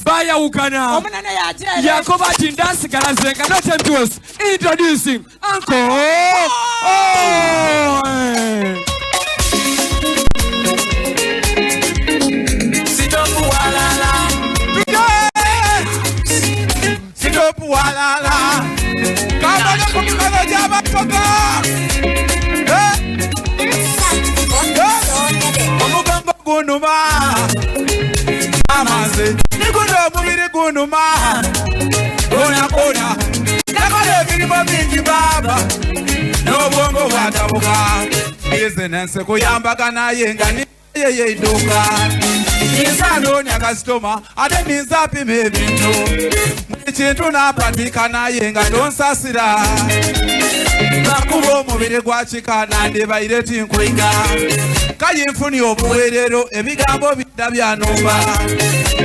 Baya Ukana. Yakoba dance Galazenga, not empty. Introducing Uncle. Oh! Sitopu walala. Come on, Java Toga. Omugongo gunuma. Amaze. Nigundo mubiri gunuma. Kona. Nakole birimo bingi baba. N'obwongo bwatabuka. Business kuyambaga naye nga ye iduka. Nisano nyakastoma ate nizapi mebintu Mchintu napatika naye nga donsasira Nakubo mubiri gwachikana ndibaire tinkwiga Kayinfuni obuwerero ebigambo bidabyanumba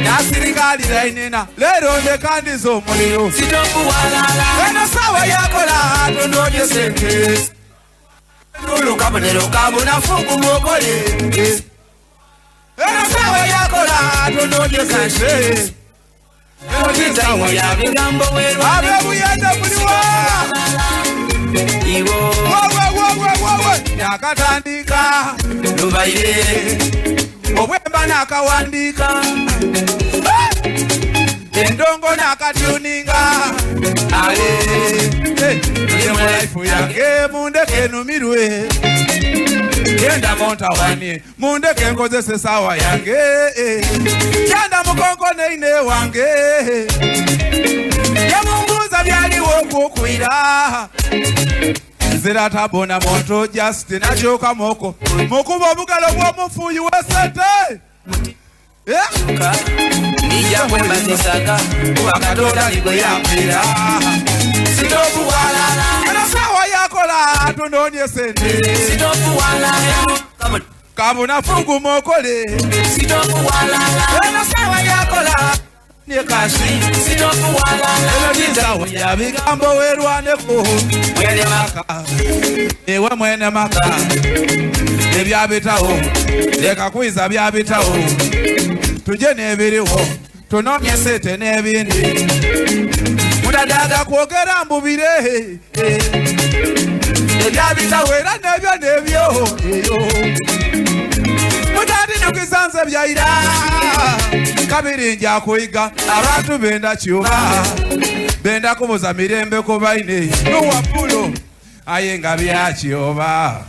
Nasirikali lainena lero ndekandizo omuliro Sitoku walala Eno sawa yakola tondoje sente Nulu kabonero kabona fungu mwokole Eno sawa yakola tondoje sente Eno tisawa ya bigambo weru Abe buyende buliwa Iwo Yakatandika Lubaire Obwemba nakawandika Endongo nakatuninga Ale Yemo life yange mundeke numirwe Yenda monta wani mundeke nkozese sawa yange Yenda mukongo neine wange Yamunguza byali wokukwira Zira tabona monto just nachoka moko Mukubo bugalo bw'omufuyi wesete Nija mwemba zisaka Wakadoda ligo ya mpira Sitopu walala Eno sawa yakola tundonye sente Sitopu walala Kabuna fungu mokole Sitopu walala Eno sawa yakola Nyekashi Sitopu walala Eno nizawa ya bigambo werwaneko Mwene maka Ewe mwene maka Ebyabitaho Leka kwiza byabitaho Tuje nebiriho Tunomye sete nebindi Mudadaga kwogera mbubire Ebyabitaho era nebyo Mudadi nukizanze byaira Kabiri nja kuiga Abantu benda chiuba Benda kubuza mirembe kubaine Nuwapulo Ayenga bya chiuba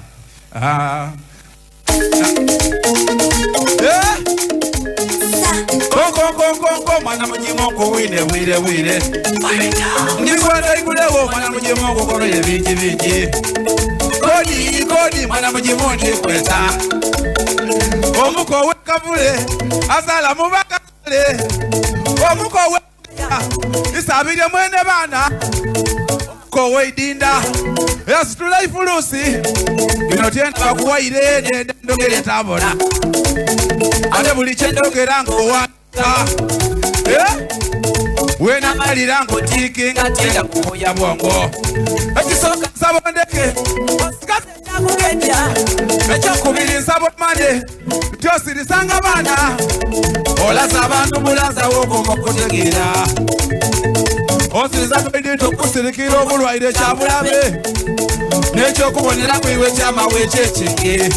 Kongo mwana mujimoko wine wire Ndikwanda ikulewo mwana mujimoko kono ye bingi Kodi mwana mujimondi kweta Omuko wekavule Asala mubakavule Omuko wekavule Isabire mwene bana Kowe idinda Yasitula ifulusi Inotienda wakuwaire Ndogere tabona Ate buli chendogera ngowata Wena malira ngotiki Ngatenda kumoya bwongo Ekisoka sabondeke Osikase chakugenja Echo kubili nsabomane Tyosiri sanga bana Olaza abantu bulaza woko mokutegira Osiriza kwendito kusirikira obulwaire kyabulabe Necho kubonera kwiwe kyamawe kyekiki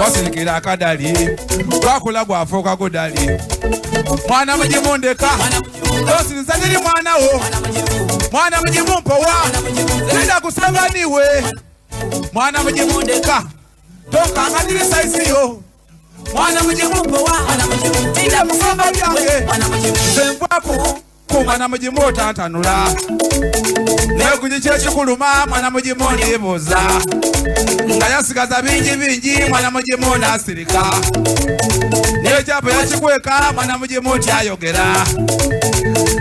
Osirikira akadali Wakula gwafuka kudali Mwana mujimundeka Osiriza niri mwana wo Mwana mujimumpowa Nenda kusanga niwe Mwana mujimundeka Toka ngadiri saisiyo Mwana mujimumpowa Tida kusanga byange Zengwaku Mwana mujimu tantanula Nayo kujiche chikuluma mwana mujimu nibuza Ngayasigaza bingi mwana mujimu nasirika Nayo chapo yachikweka mwana mujimu chayogera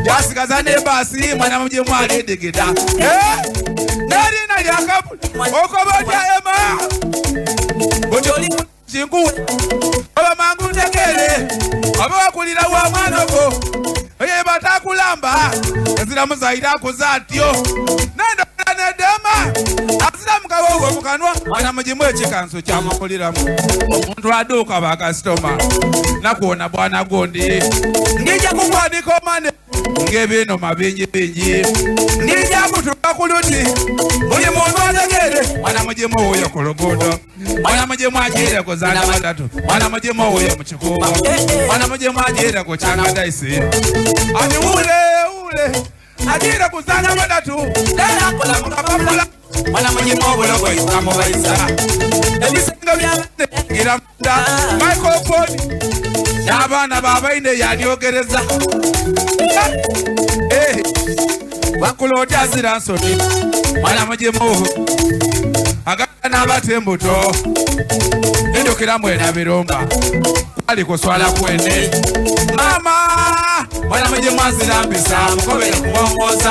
Yasigaza nebasi mwana mujimu alidigida Nari nali akabu Okobodya ema Botoli chinguwe Oba mangu tekele Oba wakulira wa mwanoko Oye batakulamba Ezira muzaira kuzatyo Nendo nedema Azira mkawogo mukanwa Mwana mujimu echikanso chamukuliramu Omuntu aduka bakastoma Nakuona bwana gondi Ngija kukwa nikomane ngebino mabinji binji nijabu tukakuluti buli muntu ategere mwana mujimu uyo ku luguudo mwana mujimu agiire kuzana batatu mwana mujimu uyo mu kikuubo mwana mujimu agiire ku kyangadaisi ati ule agiire kuzana batatu dera kola mukapapula mwana mujimu obulogo ikamubaisa ebisinga byabadde iramunda microphone n'abaana babaine yalyogereza wakuloti azira nsoni mwana mujimu agana n'abatembuto ndukira mwena birumba ali kuswala kwene mama mwana mujimu azira mpisa mukobere kuwongoza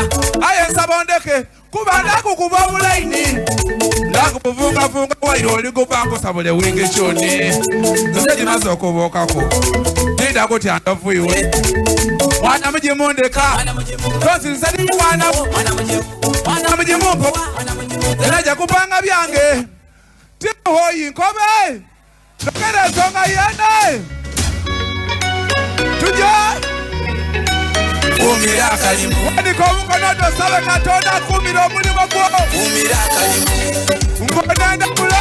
aye nsabondeke kuba ndakukuba obulaini ndakubuvungavunga waire oligubangusa buli wingi kyoni nze gimaze okubuukako ninda kuti andovuiwe mwana mujimu ndeka tonzirisani mwana mujimu mpo enaja kupanga byange tihoyi nkobe tokerezonga yene tujye kumira kalimu wadiko obukonoto sabe katonda kumira omulimu gwo kumira kalimu ngonenda mulo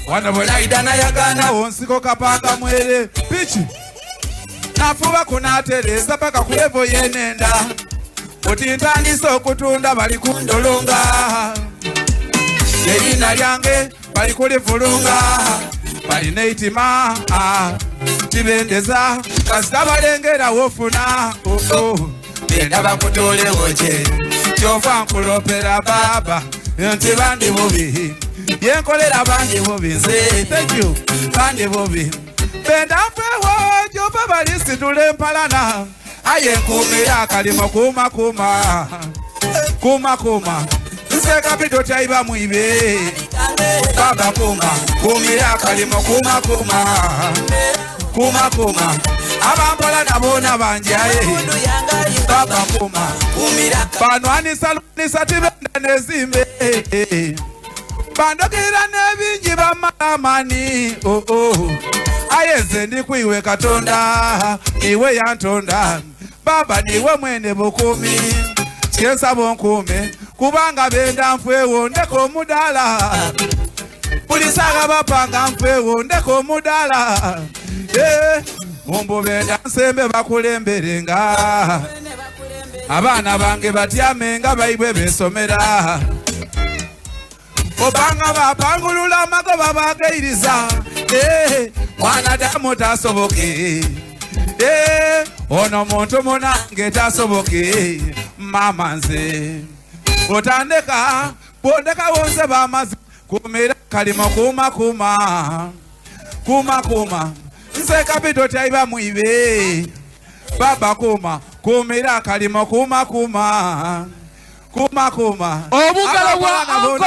wana bwenaidana yagana wonsiko kapanga mwere pichi nafuba kunatereza paka kulevo yenenda kuti ntandisa okutunda bali kundolonga erina lyange bali kulivulunga balina eitima tibendeza kasita balengera wofuna benda bakutolewoje kyova nkulopera baba nti bandi bubi yenkolera bandi bubi nze thank you bandi bubi benda mpeho jova balisitula empalana aye nkumira akalimo kuma nse kapito tyaiba mwibe baba kumira akalimo kuma abampola nabona banjaye baba pano anisalunisa tibenda nezimbe bandokera nebingi bamalamani aye nze ndikwiwe katonda niwe yantonda baba niwe mwene bukumi kyensaba onkume kubanga benda nfewo ndeko omudala bulisaga bapanga nfewo ndeko omudala mumbu benda nsembe bakulemberenga abaana bange batyamenga bayibwe besomera obanga bapangulula amagoba bageiriza mwanadamu tasoboke ono muntu munange tasoboke mama nze otandeka bondeka wonse bamazi kumira kalimo kuma nse kapito tyaiba mwibe baba kumira kalimo kuma obugalo bwa anko